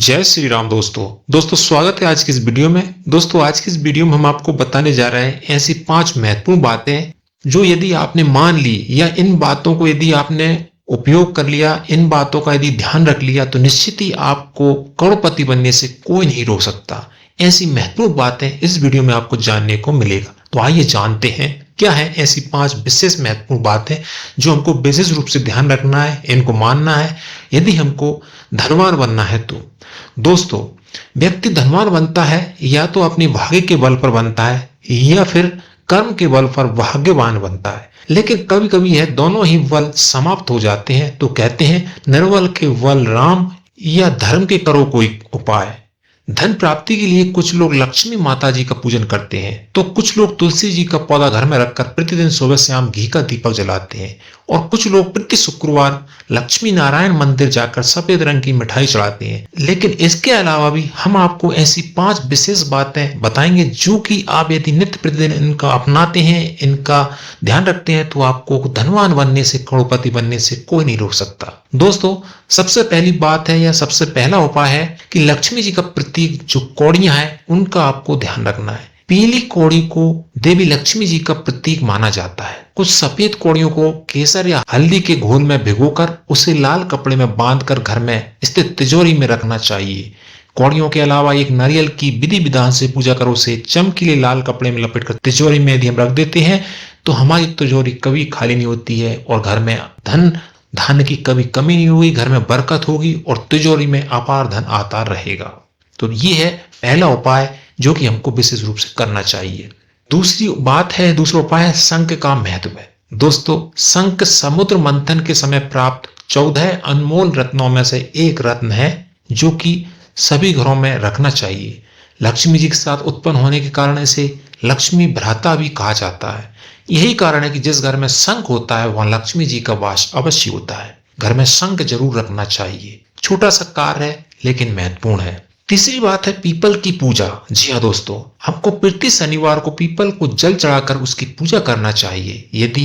जय श्री राम दोस्तों स्वागत है आज की इस वीडियो में। दोस्तों आज की इस वीडियो में हम आपको बताने जा रहे हैं ऐसी 5 महत्वपूर्ण बातें जो यदि आपने मान ली या इन बातों को यदि आपने उपयोग कर लिया, इन बातों का यदि ध्यान रख लिया तो निश्चित ही आपको करोड़पति बनने से कोई नहीं रोक सकता। ऐसी महत्वपूर्ण बातें इस वीडियो में आपको जानने को मिलेगा। तो आइए जानते हैं क्या है ऐसी 5 विशेष महत्वपूर्ण बातें जो हमको विशेष रूप से ध्यान रखना है, इनको मानना है यदि हमको धनवान बनना है। तो दोस्तों व्यक्ति धनवान बनता है या तो अपनी भाग्य के बल पर बनता है या फिर कर्म के बल पर भाग्यवान बनता है, लेकिन कभी कभी यह दोनों ही बल समाप्त हो जाते हैं। तो कहते हैं निर्बल के बल राम या धर्म के करो कोई उपाय। धन प्राप्ति के लिए कुछ लोग लक्ष्मी माता जी का पूजन करते हैं तो कुछ लोग तुलसी जी का पौधा घर में रखकर प्रतिदिन सुबह शाम घी का दीपक जलाते हैं और कुछ लोग प्रति शुक्रवार लक्ष्मी नारायण मंदिर जाकर सफेद रंग की मिठाई चढ़ाते हैं। लेकिन इसके अलावा भी हम आपको ऐसी 5 विशेष बातें बताएंगे जो कि आप यदि नित्य प्रतिदिन इनका अपनाते हैं, इनका ध्यान रखते हैं तो आपको धनवान बनने से, करोड़पति बनने से कोई नहीं रोक सकता। दोस्तों सबसे पहली बात है या सबसे पहला उपाय है कि लक्ष्मी जी का प्रतीक जो कौड़ियां हैं उनका आपको ध्यान रखना है। पीली कौड़ी को देवी लक्ष्मी जी का प्रतीक माना जाता है। कुछ सफेद कौड़ियों को केसर या हल्दी के घोल में भिगोकर उसे लाल कपड़े में बांधकर घर में स्थित तिजोरी में रखना चाहिए। कौड़ियों के अलावा एक नारियल की विधि विधान से पूजा कर उसे चमकीले लाल कपड़े में लपेटकर तिजोरी में यदि हम रख देते हैं तो हमारी तिजोरी कभी खाली नहीं होती है और घर में धन की कभी कमी नहीं होगी, घर में बरकत होगी और तिजोरी में अपार धन आता रहेगा। तो ये है पहला उपाय जो कि हमको विशेष रूप से करना चाहिए। दूसरा उपाय है शंख का महत्व है। दोस्तों शंख समुद्र मंथन के समय प्राप्त 14 अनमोल रत्नों में से एक रत्न है जो कि सभी घरों में रखना चाहिए। लक्ष्मी जी के साथ उत्पन्न होने के कारण इसे लक्ष्मी भ्राता भी कहा जाता है। यही कारण है कि जिस घर में शंख होता है वहां लक्ष्मी जी का वास अवश्य होता है। घर में शंख जरूर रखना चाहिए। छोटा सा कार्य है लेकिन महत्वपूर्ण है। तीसरी बात है पीपल की पूजा। जी हाँ दोस्तों, हमको प्रति शनिवार को पीपल को जल चढ़ाकर उसकी पूजा करना चाहिए। यदि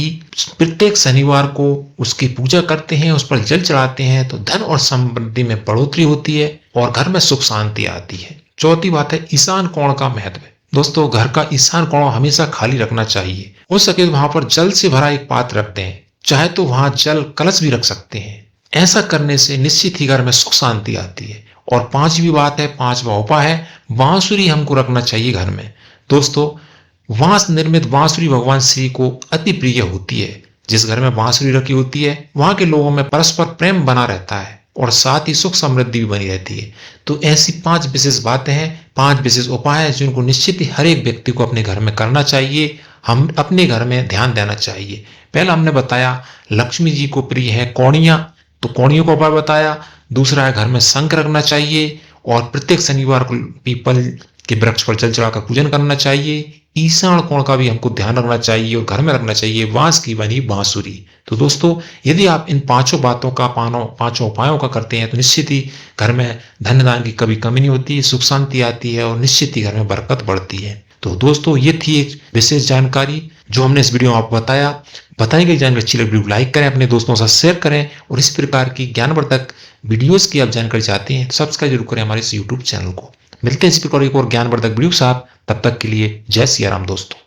प्रत्येक शनिवार को उसकी पूजा करते हैं, उस पर जल चढ़ाते हैं तो धन और समृद्धि में बढ़ोतरी होती है और घर में सुख शांति आती है। चौथी बात है ईशान कोण का महत्व है। दोस्तों घर का ईशान कोण हमेशा खाली रखना चाहिए। हो सके वहां पर जल से भरा एक पात्र रख दें, चाहे तो वहां जल कलश भी रख सकते हैं। ऐसा करने से निश्चित ही घर में सुख शांति आती है। और पांचवी बात है, पांचवा उपाय है बांसुरी हमको रखना चाहिए घर में। दोस्तों बांस निर्मित बांसुरी भगवान श्री को अति प्रिय होती है। जिस घर में बांसुरी रखी होती है वहां के लोगों में परस्पर प्रेम बना रहता है और साथ ही सुख समृद्धि भी बनी रहती है। तो ऐसी 5 विशेष बातें हैं, 5 विशेष उपाय हैं जिनको निश्चित ही हर एक व्यक्ति को अपने घर में करना चाहिए। हम अपने घर में ध्यान देना चाहिए। पहला हमने बताया लक्ष्मी जी को प्रिय है कौड़ियां, तो कौड़ियों का उपाय बताया। दूसरा है घर में शंख रखना चाहिए और प्रत्येक शनिवार को पीपल के वृक्ष पर जल चढ़ाकर पूजन करना चाहिए। ईशान कोण का भी हमको ध्यान रखना चाहिए और घर में रखना चाहिए बांस की बनी बांसुरी। तो दोस्तों यदि आप इन 5 बातों का, 5 उपायों का करते हैं तो निश्चित ही घर में धन दान की कभी कमी नहीं होती, सुख शांति आती है और निश्चित ही घर में बरकत बढ़ती है। तो दोस्तों ये थी एक विशेष जानकारी जो हमने इस वीडियो में आपको बताया। बताई गई जानकारी अच्छी लगी वीडियो लाइक करें, अपने दोस्तों के साथ शेयर करें और इस प्रकार की ज्ञानवर्धक वीडियोस की आप जानकारी चाहते हैं तो सब्सक्राइब जरूर करें हमारे इस यूट्यूब चैनल को। मिलते हैं इस प्रकार एक और ज्ञानवर्धक वीडियो के साथ। तब तक के लिए जय सिया राम दोस्तों।